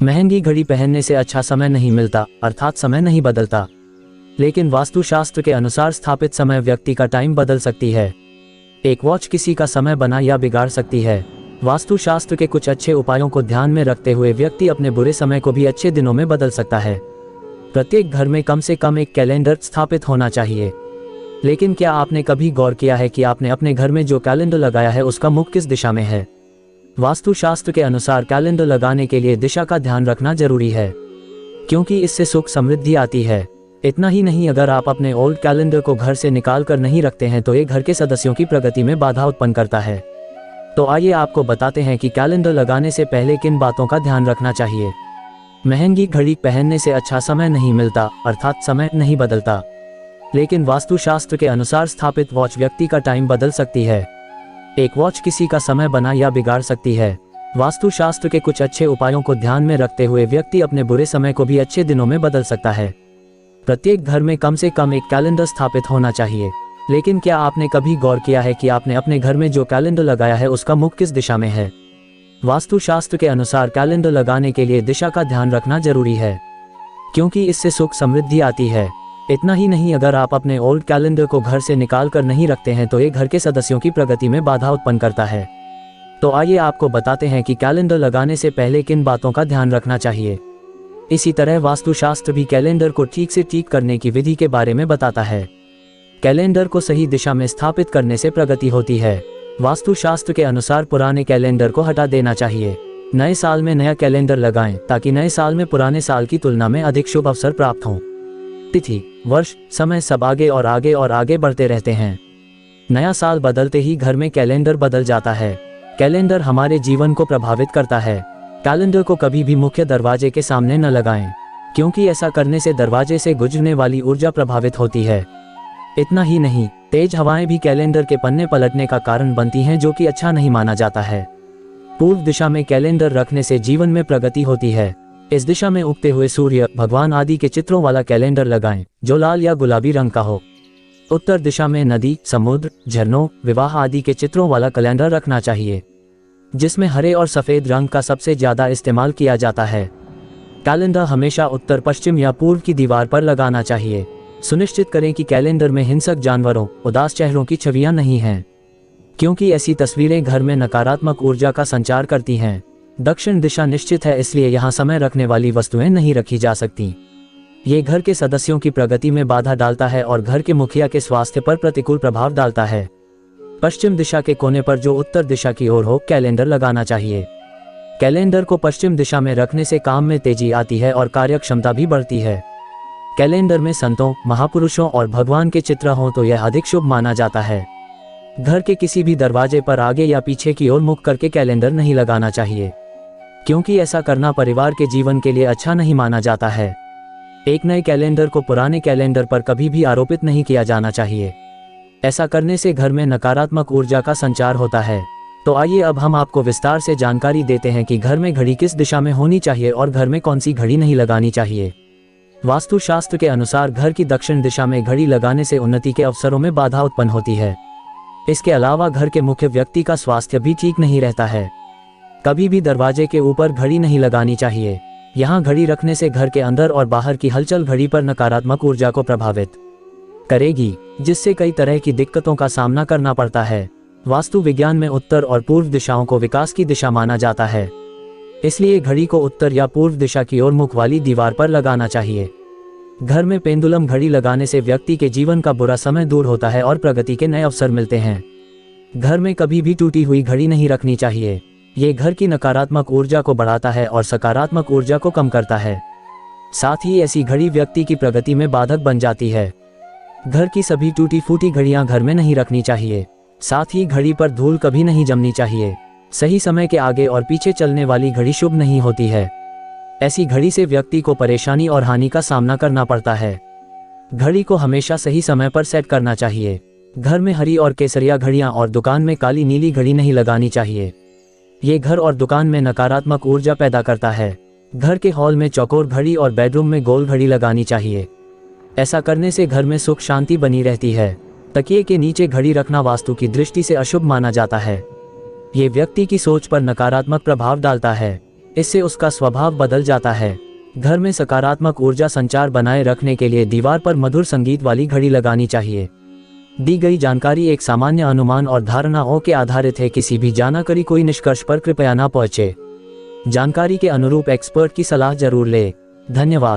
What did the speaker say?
महंगी घड़ी पहनने से अच्छा समय नहीं मिलता, अर्थात समय नहीं बदलता। लेकिन वास्तुशास्त्र के अनुसार स्थापित समय व्यक्ति का टाइम बदल सकती है। एक वॉच किसी का समय बना या बिगाड़ सकती है। वास्तुशास्त्र के कुछ अच्छे उपायों को ध्यान में रखते हुए व्यक्ति अपने बुरे समय को भी अच्छे दिनों में बदल सकता है। प्रत्येक घर में कम से कम एक कैलेंडर स्थापित होना चाहिए। लेकिन क्या आपने कभी गौर किया है कि आपने अपने घर में जो कैलेंडर लगाया है उसका मुख किस दिशा में है? वास्तुशास्त्र के अनुसार कैलेंडर लगाने के लिए दिशा का ध्यान रखना जरूरी है, क्योंकि इससे सुख समृद्धि आती है। इतना ही नहीं, अगर आप अपने ओल्ड कैलेंडर को घर से निकाल कर नहीं रखते हैं तो ये घर के सदस्यों की प्रगति में बाधा उत्पन्न करता है। तो आइए आपको बताते हैं कि कैलेंडर लगाने से पहले किन बातों का ध्यान रखना चाहिए। महंगी घड़ी पहनने से अच्छा समय नहीं मिलता, अर्थात समय नहीं बदलता। लेकिन वास्तुशास्त्र के अनुसार स्थापित वॉच व्यक्ति का टाइम बदल सकती है। एक वॉच किसी का समय बना या बिगाड़ सकती है। वास्तुशास्त्र के कुछ अच्छे उपायों को ध्यान में रखते हुए व्यक्ति अपने बुरे समय को भी अच्छे दिनों में बदल सकता है। प्रत्येक घर में कम से कम एक कैलेंडर स्थापित होना चाहिए। लेकिन क्या आपने कभी गौर किया है कि आपने अपने घर में जो कैलेंडर लगाया है उसका मुख किस दिशा में है? वास्तुशास्त्र के अनुसार कैलेंडर लगाने के लिए दिशा का ध्यान रखना जरूरी है, क्योंकि इससे सुख समृद्धि आती है। इतना ही नहीं, अगर आप अपने ओल्ड कैलेंडर को घर से निकाल कर नहीं रखते हैं तो ये घर के सदस्यों की प्रगति में बाधा उत्पन्न करता है। तो आइए आपको बताते हैं कि कैलेंडर लगाने से पहले किन बातों का ध्यान रखना चाहिए। इसी तरह वास्तुशास्त्र भी कैलेंडर को ठीक से ठीक करने की विधि के बारे में बताता है। कैलेंडर को सही दिशा में स्थापित करने से प्रगति होती है। वास्तुशास्त्र के अनुसार पुराने कैलेंडर को हटा देना चाहिए। नए साल में नया कैलेंडर लगाएं ताकि नए साल में पुराने साल की तुलना में अधिक शुभ अवसर प्राप्त हों। तिथि, वर्ष, समय सब आगे और आगे और आगे बढ़ते रहते हैं। नया साल बदलते ही घर में कैलेंडर बदल जाता है। कैलेंडर हमारे जीवन को प्रभावित करता है। कैलेंडर को कभी भी मुख्य दरवाजे के सामने न लगाएं, क्योंकि ऐसा करने से दरवाजे से गुजरने वाली ऊर्जा प्रभावित होती है। इतना ही नहीं, तेज हवाएं भी कैलेंडर के पन्ने पलटने का कारण बनती हैं, जो कि अच्छा नहीं माना जाता है। पूर्व दिशा में कैलेंडर रखने से जीवन में प्रगति होती है। इस दिशा में उगते हुए सूर्य, भगवान आदि के चित्रों वाला कैलेंडर लगाएं, जो लाल या गुलाबी रंग का हो। उत्तर दिशा में नदी, समुद्र, झरनों, विवाह आदि के चित्रों वाला कैलेंडर रखना चाहिए, जिसमें हरे और सफेद रंग का सबसे ज्यादा इस्तेमाल किया जाता है। कैलेंडर हमेशा उत्तर, पश्चिम या पूर्व की दीवार पर लगाना चाहिए। सुनिश्चित करें कि कैलेंडर में हिंसक जानवरों, उदास चेहरों की छवियां नहीं हैं, क्योंकि ऐसी तस्वीरें घर में नकारात्मक ऊर्जा का संचार करती हैं। दक्षिण दिशा निश्चित है, इसलिए यहाँ समय रखने वाली वस्तुएं नहीं रखी जा सकती। ये घर के सदस्यों की प्रगति में बाधा डालता है और घर के मुखिया के स्वास्थ्य पर प्रतिकूल प्रभाव डालता है। पश्चिम दिशा के कोने पर जो उत्तर दिशा की ओर हो कैलेंडर लगाना चाहिए। कैलेंडर को पश्चिम दिशा में रखने से काम में तेजी आती है और कार्य क्षमता भी बढ़ती है। कैलेंडर में संतों, महापुरुषों और भगवान के चित्र हों तो यह अधिक शुभ माना जाता है। घर के किसी भी दरवाजे पर आगे या पीछे की ओर मुख करके कैलेंडर नहीं लगाना चाहिए, क्योंकि ऐसा करना परिवार के जीवन के लिए अच्छा नहीं माना जाता है। एक नए कैलेंडर को पुराने कैलेंडर पर कभी भी आरोपित नहीं किया जाना चाहिए। ऐसा करने से घर में नकारात्मक ऊर्जा का संचार होता है। तो आइए अब हम आपको विस्तार से जानकारी देते हैं कि घर में घड़ी किस दिशा में होनी चाहिए और घर में कौन सी घड़ी नहीं लगानी चाहिए। वास्तुशास्त्र के अनुसार घर की दक्षिण दिशा में घड़ी लगाने से उन्नति के अवसरों में बाधा उत्पन्न होती है। इसके अलावा घर के मुख्य व्यक्ति का स्वास्थ्य भी ठीक नहीं रहता है। कभी भी दरवाजे के ऊपर घड़ी नहीं लगानी चाहिए। यहाँ घड़ी रखने से घर के अंदर और बाहर की हलचल घड़ी पर नकारात्मक ऊर्जा को प्रभावित करेगी, जिससे कई तरह की दिक्कतों का सामना करना पड़ता है। वास्तु विज्ञान में उत्तर और पूर्व दिशाओं को विकास की दिशा माना जाता है, इसलिए घड़ी को उत्तर या पूर्व दिशा की ओर मुख वाली दीवार पर लगाना चाहिए। घर में पेंडुलम घड़ी लगाने से व्यक्ति के जीवन का बुरा समय दूर होता है और प्रगति के नए अवसर मिलते हैं। घर में कभी भी टूटी हुई घड़ी नहीं रखनी चाहिए। ये घर की नकारात्मक ऊर्जा को बढ़ाता है और सकारात्मक ऊर्जा को कम करता है। साथ ही ऐसी घड़ी व्यक्ति की प्रगति में बाधक बन जाती है। घर की सभी टूटी फूटी घड़ियां घर में नहीं रखनी चाहिए। साथ ही घड़ी पर धूल कभी नहीं जमनी चाहिए। सही समय के आगे और पीछे चलने वाली घड़ी शुभ नहीं होती है। ऐसी घड़ी से व्यक्ति को परेशानी और हानि का सामना करना पड़ता है। घड़ी को हमेशा सही समय पर सेट करना चाहिए। घर में हरी और केसरिया घड़ियां और दुकान में काली नीली घड़ी नहीं लगानी चाहिए। ये घर और दुकान में नकारात्मक ऊर्जा पैदा करता है। घर के हॉल में चौकोर घड़ी और बेडरूम में गोल घड़ी लगानी चाहिए। ऐसा करने से घर में सुख शांति बनी रहती है। तकिए के नीचे घड़ी रखना वास्तु की दृष्टि से अशुभ माना जाता है। ये व्यक्ति की सोच पर नकारात्मक प्रभाव डालता है। इससे उसका स्वभाव बदल जाता है। घर में सकारात्मक ऊर्जा संचार बनाए रखने के लिए दीवार पर मधुर संगीत वाली घड़ी लगानी चाहिए। दी गई जानकारी एक सामान्य अनुमान और धारणाओं के आधारित है। किसी भी जानकारी कोई निष्कर्ष पर कृपया ना पहुंचे। जानकारी के अनुरूप एक्सपर्ट की सलाह जरूर ले। धन्यवाद।